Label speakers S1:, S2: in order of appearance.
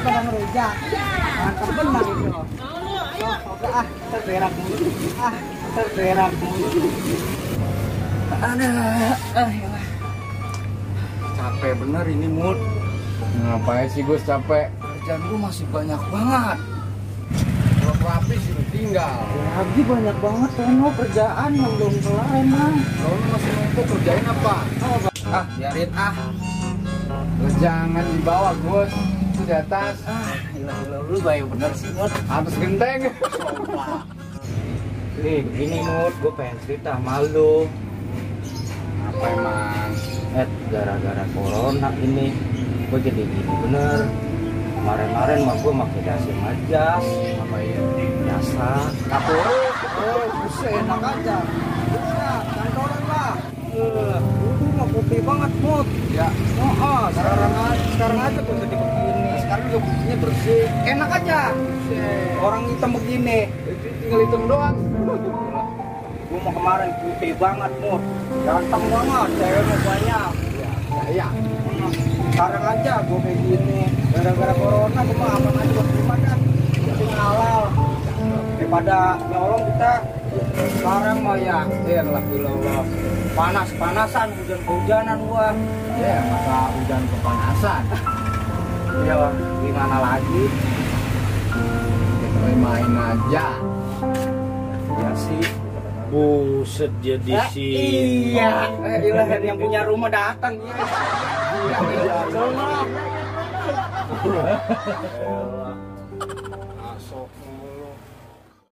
S1: pada ngerujak. Mantap benar itu. Oke terberak mulu. Terberak mulu. Ya. Capek bener ini Mut.
S2: Ngapain sih Gus capek?
S1: Kerjaan gue masih banyak banget.
S2: Belum rapi sih tinggal.
S1: Lagi banyak banget sono kerjaan yang belum kelar emang.
S2: Kalau masih numpuk kerjain apa?
S1: Biarin
S2: Lu jangan dibawa Gus. Itu di atas.
S1: Lu baik bener sih Mut.
S2: Atas genteng.
S1: Nih begini Mut, gue pengen cerita sama lu.
S2: Apa emang?
S1: Gara-gara corona ini gue jadi gini bener. Kemarin mah gue pakai dasi majas.
S2: Apa ya?
S1: Biasa kapur. Buset enak aja. Bisa, kantoran lah. Itu mah putih banget Mut.
S2: Ya.
S1: Sekarang aja gue jadi begini. Sekarang juga putihnya bersih. Enak aja. Orang hitam begini.
S2: Tinggal hitam doang.
S1: Gue mau kemarin putih banget Mut. Ganteng banget, ceweknya banyak.
S2: Ya.
S1: Sekarang aja gue kayak gini. Gara-gara corona gue mah aman aja buat makan. Penting halal. Daripada nyolong kita. Sekarang mah ya, Allah. Panas-panasan, hujan-hujanan gua.
S2: Ya, masa hujan kepanasan.
S1: Ya, gimana lagi?
S2: Kita main aja.
S1: Ya sih.
S3: Buset jadi sih.
S1: Iya. Ilah yang punya rumah datang ya. Iya.